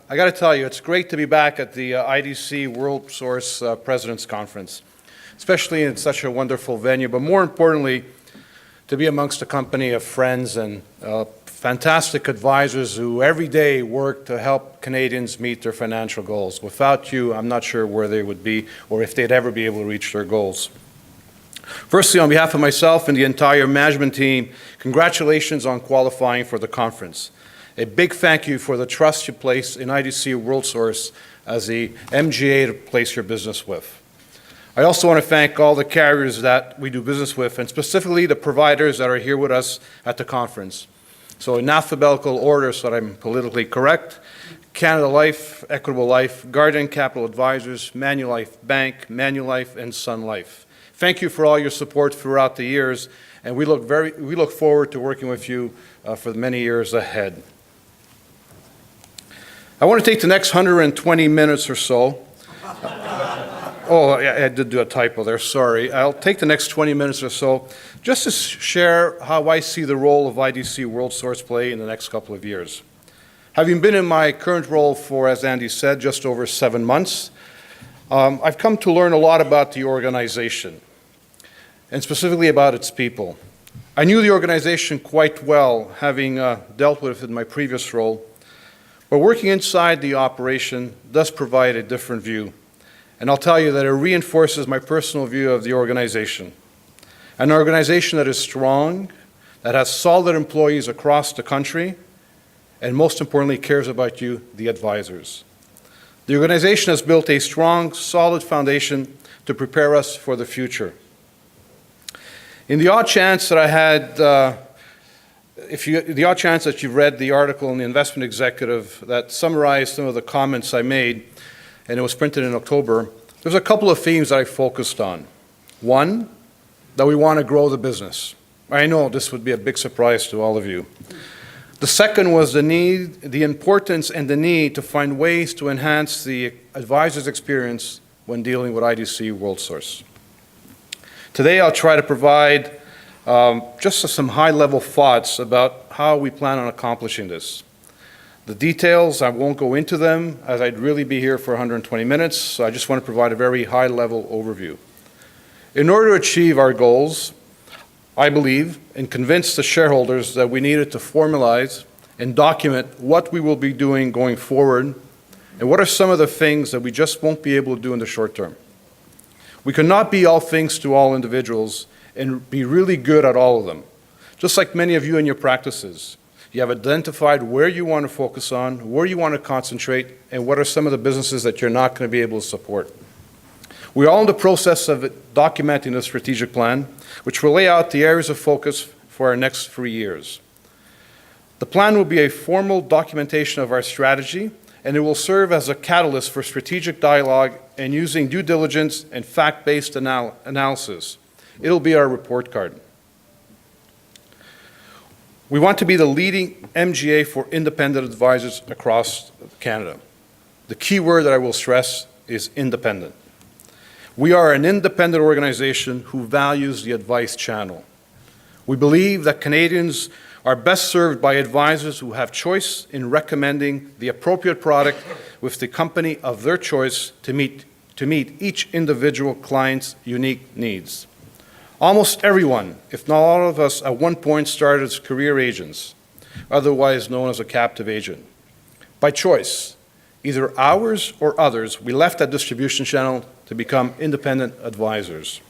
I got to tell you, it's great to be back at the IDC Worldsource Presidents Conference, especially in such a wonderful venue, but more importantly, to be amongst a company of friends and fantastic advisors who every day work to help Canadians meet their financial goals. Without you, I'm not sure where they would be or if they'd ever be able to reach their goals. Firstly, on behalf of myself and the entire management team, congratulations on qualifying for the conference. A big thank you for the trust you place in IDC Worldsource as the MGA to place your business with. I also want to thank all the carriers that we do business with, and specifically the providers that are here with us at the conference. So in alphabetical order, so that I'm politically correct: Canada Life, Equitable Life, Guardian Capital Advisors, Manulife Bank, Manulife, and Sun Life. Thank you for all your support throughout the years, and we look forward to working with you for the many years ahead. I want to take the next 120 minutes or so. Oh, yeah, I did do a typo there, sorry. I'll take the next 20 minutes or so just to share how I see the role of IDC Worldsource play in the next couple of years. Having been in my current role for, as Andy said, just over 7 months, I've come to learn a lot about the organization, and specifically about its people. I knew the organization quite well, having dealt with it in my previous role, but working inside the operation does provide a different view. And I'll tell you that it reinforces my personal view of the organization. An organization that is strong, that has solid employees across the country, and most importantly, cares about you, the advisors. The organization has built a strong, solid foundation to prepare us for the future. In the odd chance that I had, the odd chance that you've read the article in the Investment Executive that summarized some of the comments I made, and it was printed in October, there's a couple of themes that I focused on. One, that we want to grow the business. I know this would be a big surprise to all of you. The second was the importance and the need to find ways to enhance the advisor's experience when dealing with IDC Worldsource. Today I'll try to provide just some high-level thoughts about how we plan on accomplishing this. The details, I won't go into them, as I'd really be here for 120 minutes, so I just want to provide a very high-level overview. In order to achieve our goals, I believe and convince the shareholders that we needed to formalize and document what we will be doing going forward and what are some of the things that we just won't be able to do in the short term. We cannot be all things to all individuals and be really good at all of them. Just like many of you in your practices, you have identified where you want to focus on, where you want to concentrate, and what are some of the businesses that you're not going to be able to support. We're all in the process of documenting the strategic plan, which will lay out the areas of focus for our next 3 years. The plan will be a formal documentation of our strategy, and it will serve as a catalyst for strategic dialogue and using due diligence and fact-based analysis. It'll be our report card. We want to be the leading MGA for independent advisors across Canada. The key word that I will stress is independent. We are an independent organization who values the advice channel. We believe that Canadians are best served by advisors who have choice in recommending the appropriate product with the company of their choice to meet each individual client's unique needs. Almost everyone, if not all of us, at one point started as career agents, otherwise known as a captive agent. By choice, either ours or others, we left that distribution channel to become independent advisors.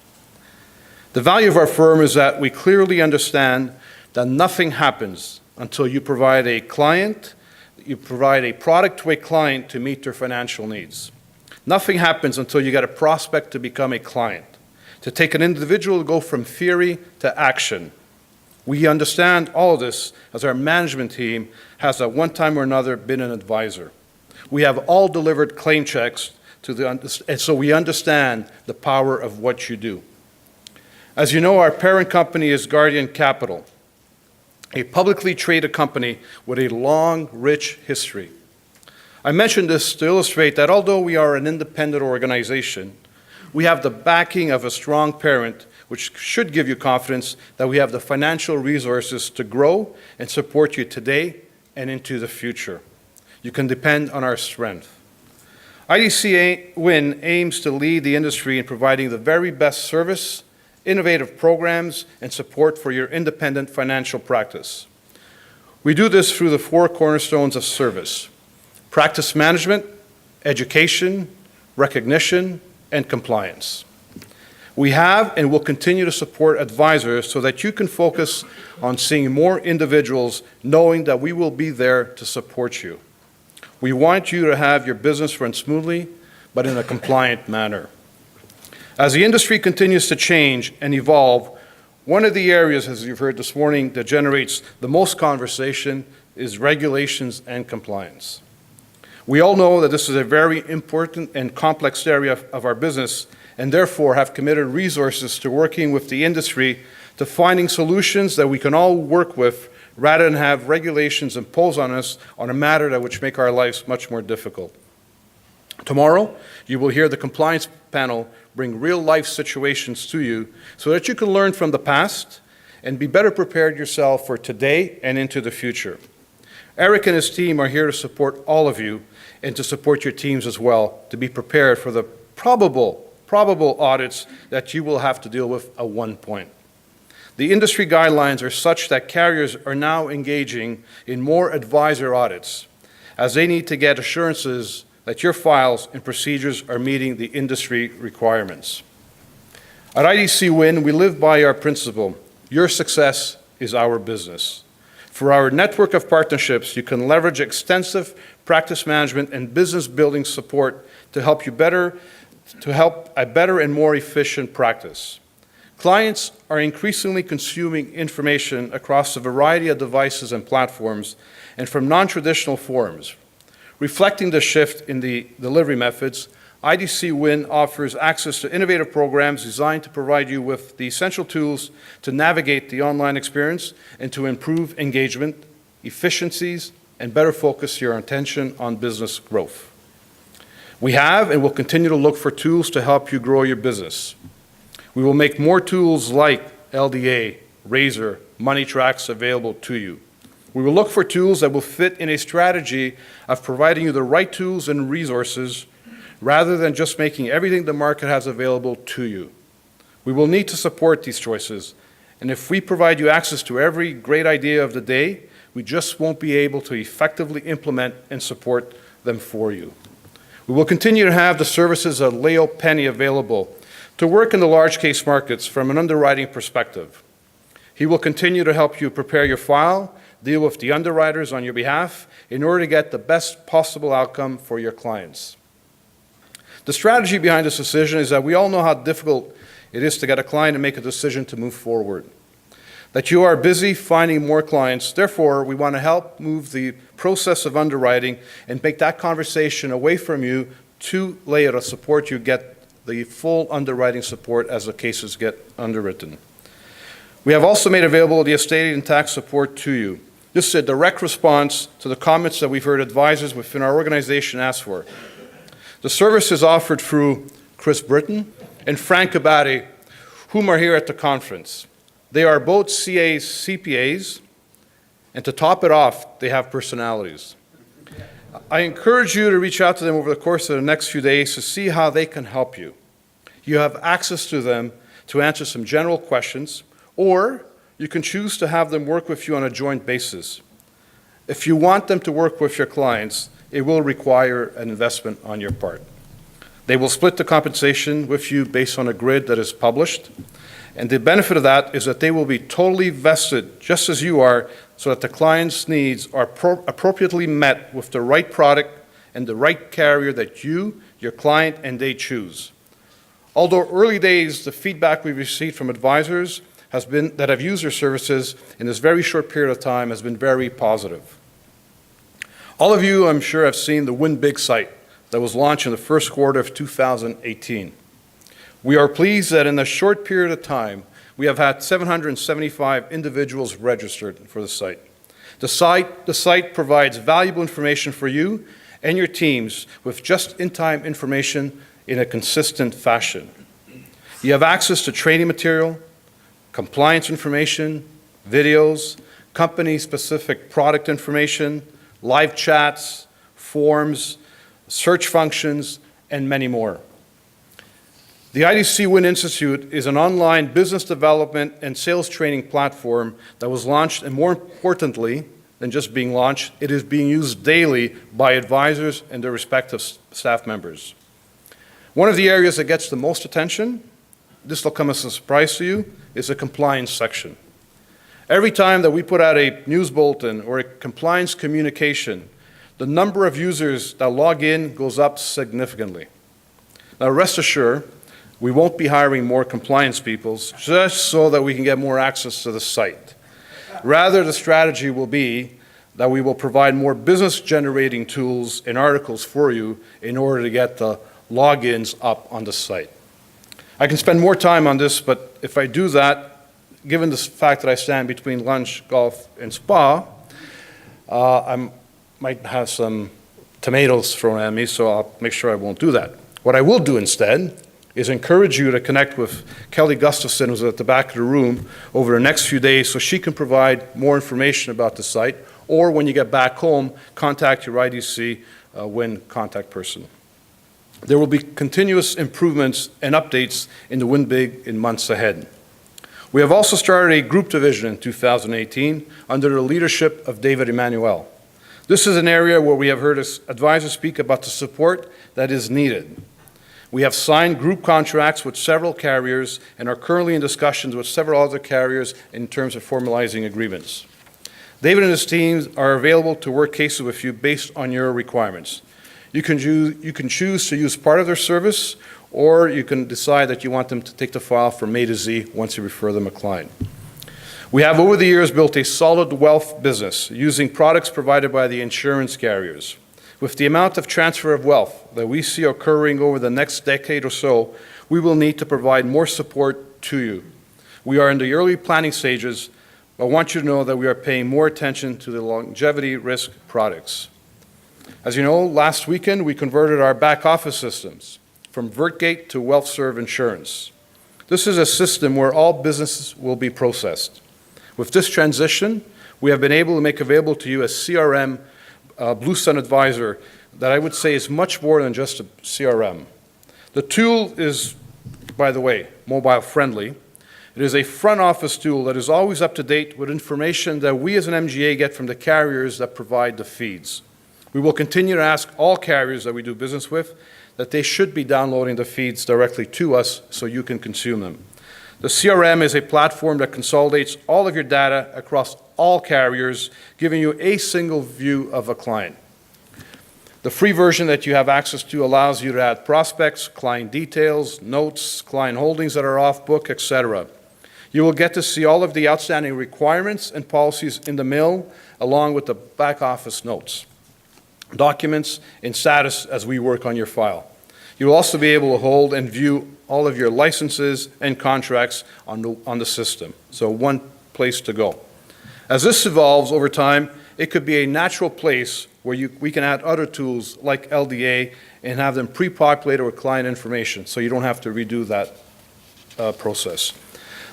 The value of our firm is that we clearly understand that nothing happens until you provide a product to a client to meet their financial needs. Nothing happens until you get a prospect to become a client, to take an individual to go from theory to action. We understand all of this as our management team has at one time or another been an advisor. We have all delivered claim checks and so we understand the power of what you do. As you know, our parent company is Guardian Capital, a publicly traded company with a long, rich history. I mention this to illustrate that although we are an independent organization, we have the backing of a strong parent, which should give you confidence that we have the financial resources to grow and support you today and into the future. You can depend on our strength. IDCWIN aims to lead the industry in providing the very best service, innovative programs, and support for your independent financial practice. We do this through the 4 cornerstones of service: practice management, education, recognition, and compliance. We have and will continue to support advisors so that you can focus on seeing more individuals, knowing that we will be there to support you. We want you to have your business run smoothly, but in a compliant manner. As the industry continues to change and evolve, one of the areas, as you've heard this morning, that generates the most conversation is regulations and compliance. We all know that this is a very important and complex area of our business, and therefore have committed resources to working with the industry to finding solutions that we can all work with rather than have regulations imposed on us on a matter that which make our lives much more difficult. Tomorrow, you will hear the compliance panel bring real-life situations to you so that you can learn from the past and be better prepared yourself for today and into the future. Eric and his team are here to support all of you and to support your teams as well, to be prepared for the probable audits that you will have to deal with at one point. The industry guidelines are such that carriers are now engaging in more advisor audits, as they need to get assurances that your files and procedures are meeting the industry requirements. At IDCWIN, we live by our principle: your success is our business. For our network of partnerships, you can leverage extensive practice management and business building support to help a better and more efficient practice. Clients are increasingly consuming information across a variety of devices and platforms and from non-traditional forms. Reflecting the shift in the delivery methods, IDCWIN offers access to innovative programs designed to provide you with the essential tools to navigate the online experience and to improve engagement, efficiencies, and better focus your attention on business growth. We have and will continue to look for tools to help you grow your business. We will make more tools like LDA, Razor, Money Tracks available to you. We will look for tools that will fit in a strategy of providing you the right tools and resources rather than just making everything the market has available to you. We will need to support these choices, and if we provide you access to every great idea of the day, we just won't be able to effectively implement and support them for you. We will continue to have the services of Leo Penny available to work in the large case markets from an underwriting perspective. He will continue to help you prepare your file, deal with the underwriters on your behalf in order to get the best possible outcome for your clients. The strategy behind this decision is that we all know how difficult it is to get a client to make a decision to move forward. That you are busy finding more clients, therefore we want to help move the process of underwriting and make that conversation away from you to Leo to support you get the full underwriting support as the cases get underwritten. We have also made available the estate and tax support to you. This is a direct response to the comments that we've heard advisors within our organization ask for. The service is offered through Chris Britton and Frank Abate, whom are here at the conference. They are both CPAs, and to top it off, they have personalities. I encourage you to reach out to them over the course of the next few days to see how they can help you. You have access to them to answer some general questions, or you can choose to have them work with you on a joint basis. If you want them to work with your clients, it will require an investment on your part. They will split the compensation with you based on a grid that is published, and the benefit of that is that they will be totally vested, just as you are, so that the client's needs are appropriately met with the right product and the right carrier that you, your client, and they choose. Although early days, the feedback we've received from advisors has been that have used your services in this very short period of time has been very positive. All of you, I'm sure, have seen the Win Big site that was launched in the first quarter of 2018. We are pleased that in a short period of time, we have had 775 individuals registered for the site. The site provides valuable information for you and your teams with just-in-time information in a consistent fashion. You have access to training material, compliance information, videos, company-specific product information, live chats, forms, search functions, and many more. The IDCWIN Institute is an online business development and sales training platform that was launched, and more importantly than just being launched, it is being used daily by advisors and their respective staff members. One of the areas that gets the most attention, this will come as a surprise to you, is the compliance section. Every time that we put out a news bulletin or a compliance communication, the number of users that log in goes up significantly. Now rest assured, we won't be hiring more compliance people just so that we can get more access to the site. Rather, the strategy will be that we will provide more business-generating tools and articles for you in order to get the logins up on the site. I can spend more time on this, but if I do that, given the fact that I stand between lunch, golf, and spa, I might have some tomatoes thrown at me, so I'll make sure I won't do that. What I will do instead is encourage you to connect with Kelly Gustafson, who's at the back of the room, over the next few days so she can provide more information about the site, or when you get back home, contact your IDCWIN contact person. There will be continuous improvements and updates in the Win Big in months ahead. We have also started a group division in 2018 under the leadership of David Emmanuel. This is an area where we have heard advisors speak about the support that is needed. We have signed group contracts with several carriers and are currently in discussions with several other carriers in terms of formalizing agreements. David and his teams are available to work cases with you based on your requirements. You can choose to use part of their service, or you can decide that you want them to take the file from A to Z once you refer them a client. We have over the years built a solid wealth business using products provided by the insurance carriers. With the amount of transfer of wealth that we see occurring over the next decade or so, we will need to provide more support to you. We are in the early planning stages, but I want you to know that we are paying more attention to the longevity risk products. As you know, last weekend we converted our back office systems from VertGate to WealthServe Insurance. This is a system where all businesses will be processed. With this transition, we have been able to make available to you a CRM Blue Sun Advisor that I would say is much more than just a CRM. The tool is, by the way, mobile friendly. It is a front office tool that is always up to date with information that we as an MGA get from the carriers that provide the feeds. We will continue to ask all carriers that we do business with that they should be downloading the feeds directly to us so you can consume them. The CRM is a platform that consolidates all of your data across all carriers, giving you a single view of a client. The free version that you have access to allows you to add prospects, client details, notes, client holdings that are off book, etc. You will get to see all of the outstanding requirements and policies in the mail, along with the back office notes, documents, and status as we work on your file. You will also be able to hold and view all of your licenses and contracts on the system. So one place to go. As this evolves over time, it could be a natural place where we can add other tools like LDA and have them pre-populated with client information so you don't have to redo that process.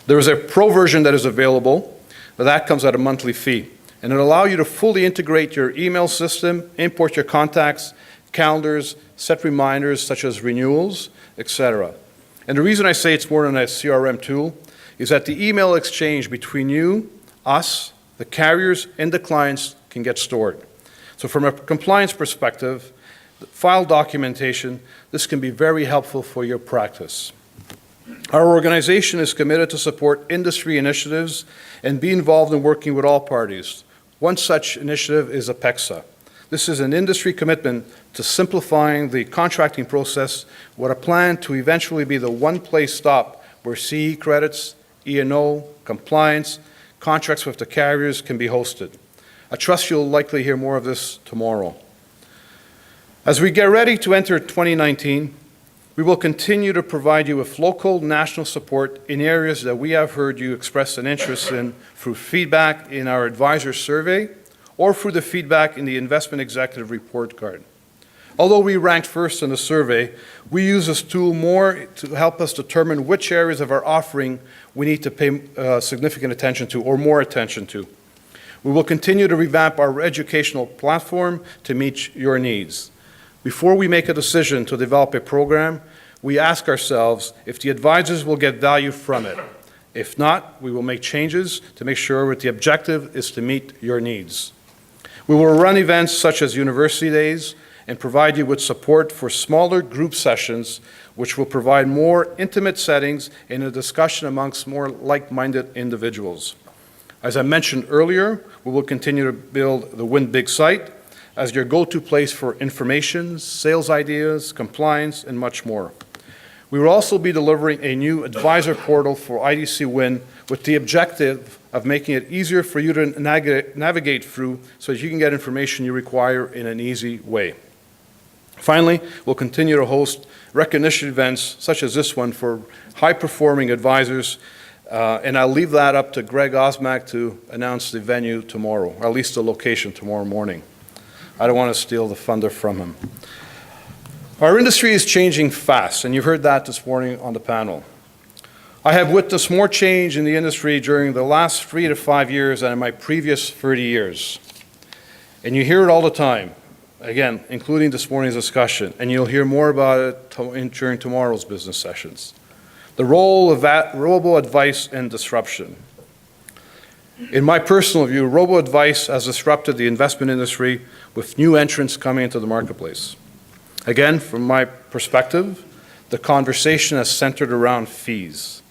There is a pro version that is available, but that comes at a monthly fee. And it'll allow you to fully integrate your email system, import your contacts, calendars, set reminders such as renewals, etc. And the reason I say it's more than a CRM tool is that the email exchange between you, us, the carriers, and the clients can get stored. So from a compliance perspective, file documentation, this can be very helpful for your practice. Our organization is committed to support industry initiatives and be involved in working with all parties. One such initiative is APEXA. This is an industry commitment to simplifying the contracting process with a plan to eventually be the one-place stop where CE credits, E&O, compliance, contracts with the carriers can be hosted. I trust you'll likely hear more of this tomorrow. As we get ready to enter 2019, we will continue to provide you with local national support in areas that we have heard you express an interest in through feedback in our advisor survey or through the feedback in the investment executive report card. Although we ranked first in the survey, we use this tool more to help us determine which areas of our offering we need to pay significant attention to or more attention to. We will continue to revamp our educational platform to meet your needs. Before we make a decision to develop a program, we ask ourselves if the advisors will get value from it. If not, we will make changes to make sure that the objective is to meet your needs. We will run events such as University Days and provide you with support for smaller group sessions, which will provide more intimate settings and a discussion amongst more like-minded individuals. As I mentioned earlier, we will continue to build the Win Big site as your go-to place for information, sales ideas, compliance, and much more. We will also be delivering a new advisor portal for IDCWIN with the objective of making it easier for you to navigate through so that you can get information you require in an easy way. Finally, we'll continue to host recognition events such as this one for high-performing advisors, and I'll leave that up to Greg Osmak to announce the venue tomorrow, or at least the location tomorrow morning. I don't want to steal the thunder from him. Our industry is changing fast, and you heard that this morning on the panel. I have witnessed more change in the industry during the last 3 to 5 years than in my previous 30 years. And you hear it all the time, again, including this morning's discussion, and you'll hear more about it during tomorrow's business sessions. The role of robo-advice and disruption. In my personal view, robo-advice has disrupted the investment industry with new entrants coming into the marketplace. Again, from my perspective, the conversation has centered around fees.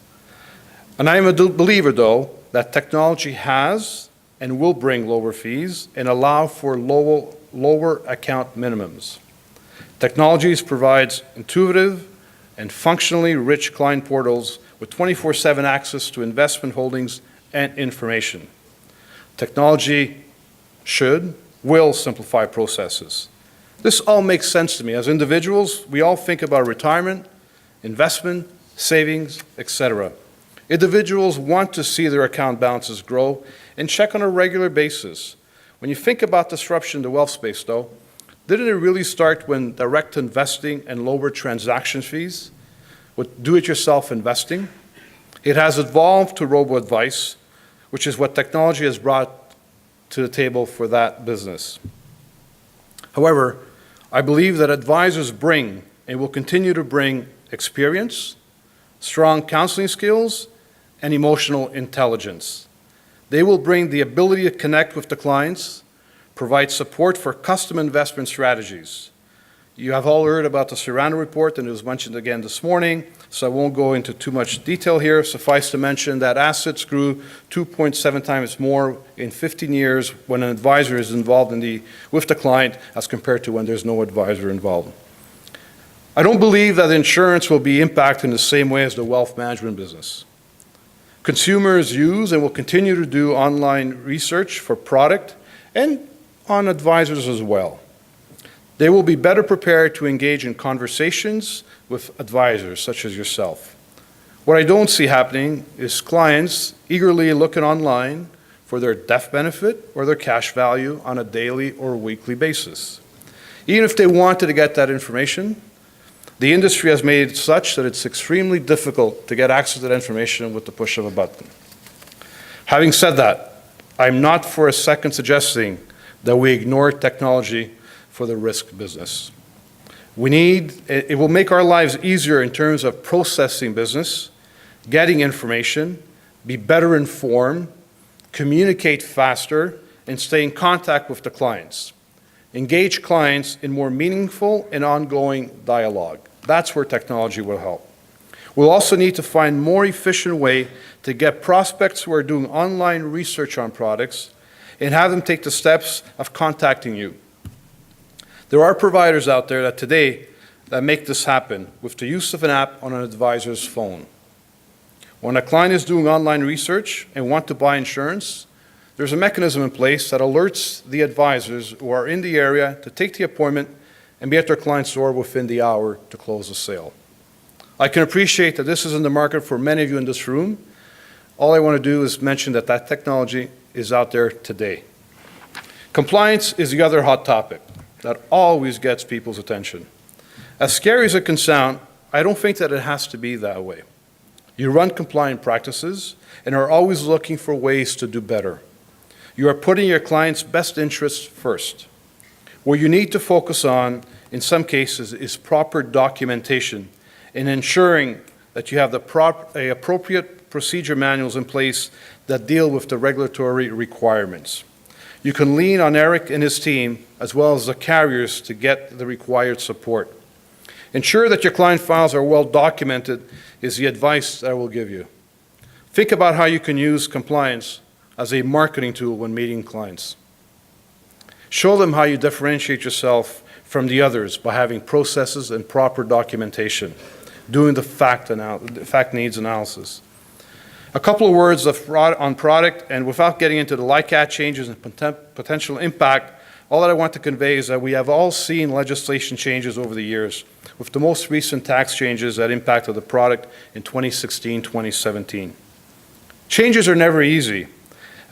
And I am a believer, though, that technology has and will bring lower fees and allow for lower account minimums. Technologies provides intuitive and functionally rich client portals with 24/7 access to investment holdings and information. Technology will simplify processes. This all makes sense to me. As individuals, we all think about retirement, investment, savings, etc. Individuals want to see their account balances grow and check on a regular basis. When you think about disruption in the wealth space, though, didn't it really start when direct investing and lower transaction fees with do-it-yourself investing? It has evolved to robo-advice, which is what technology has brought to the table for that business. However, I believe that advisors bring and will continue to bring experience, strong counseling skills, and emotional intelligence. They will bring the ability to connect with the clients, provide support for custom investment strategies. You have all heard about the Serrano report, and it was mentioned again this morning, so I won't go into too much detail here. Suffice to mention that assets grew 2.7 times more in 15 years when an advisor is involved with the client as compared to when there's no advisor involved. I don't believe that insurance will be impacted in the same way as the wealth management business. Consumers use and will continue to do online research for product and on advisors as well. They will be better prepared to engage in conversations with advisors such as yourself. What I don't see happening is clients eagerly looking online for their death benefit or their cash value on a daily or weekly basis. Even if they wanted to get that information, the industry has made it such that it's extremely difficult to get access to that information with the push of a button. Having said that, I'm not for a second suggesting that we ignore technology for the risk business. It will make our lives easier in terms of processing business, getting information, be better informed, communicate faster, and stay in contact with the clients. Engage clients in more meaningful and ongoing dialogue. That's where technology will help. We'll also need to find a more efficient way to get prospects who are doing online research on products and have them take the steps of contacting you. There are providers out there that today that make this happen with the use of an app on an advisor's phone. When a client is doing online research and want to buy insurance, there's a mechanism in place that alerts the advisors who are in the area to take the appointment and be at their client's door within the hour to close the sale. I can appreciate that this is in the market for many of you in this room. All I want to do is mention that that technology is out there today. Compliance is the other hot topic that always gets people's attention. As scary as it can sound, I don't think that it has to be that way. You run compliant practices and are always looking for ways to do better. You are putting your client's best interests first. What you need to focus on, in some cases, is proper documentation and ensuring that you have the appropriate procedure manuals in place that deal with the regulatory requirements. You can lean on Eric and his team, as well as the carriers, to get the required support. Ensure that your client files are well documented is the advice that I will give you. Think about how you can use compliance as a marketing tool when meeting clients. Show them how you differentiate yourself from the others by having processes and proper documentation, doing the fact needs analysis. A couple of words on product, and without getting into the LICAT changes and potential impact, all that I want to convey is that we have all seen legislation changes over the years, with the most recent tax changes that impacted the product in 2016, 2017. Changes are never easy,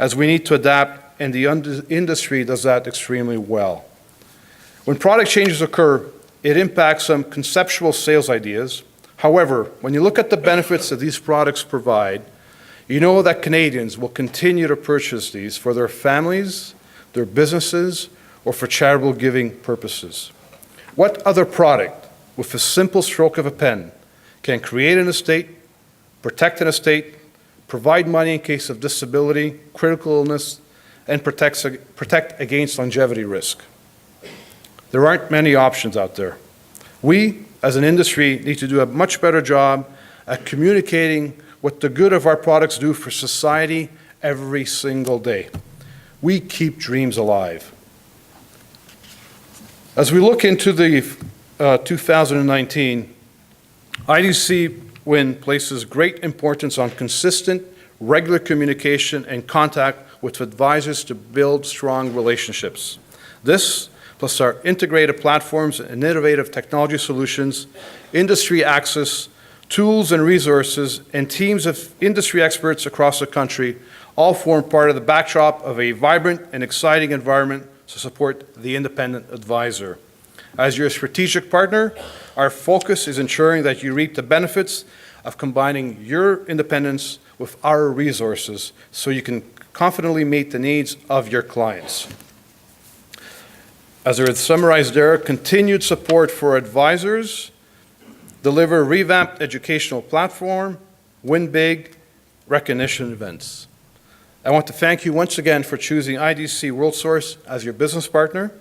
as we need to adapt, and the industry does that extremely well. When product changes occur, it impacts some conceptual sales ideas. However, when you look at the benefits that these products provide, you know that Canadians will continue to purchase these for their families, their businesses, or for charitable giving purposes. What other product, with a simple stroke of a pen, can create an estate, protect an estate, provide money in case of disability, critical illness, and protect against longevity risk? There aren't many options out there. We, as an industry, need to do a much better job at communicating what the good of our products do for society every single day. We keep dreams alive. As we look into the 2019, IDCWIN places great importance on consistent, regular communication and contact with advisors to build strong relationships. This, plus our integrated platforms and innovative technology solutions, industry access, tools and resources, and teams of industry experts across the country all form part of the backdrop of a vibrant and exciting environment to support the independent advisor. As your strategic partner, our focus is ensuring that you reap the benefits of combining your independence with our resources so you can confidently meet the needs of your clients. As I summarized there, continued support for advisors, deliver revamped educational platform, win big, recognition events. I want to thank you once again for choosing IDC Worldsource as your business partner.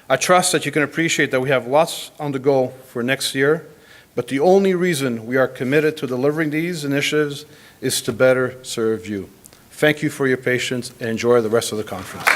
I trust that you can appreciate that we have lots on the go for next year, but the only reason we are committed to delivering these initiatives is to better serve you. Thank you for your patience and enjoy the rest of the conference.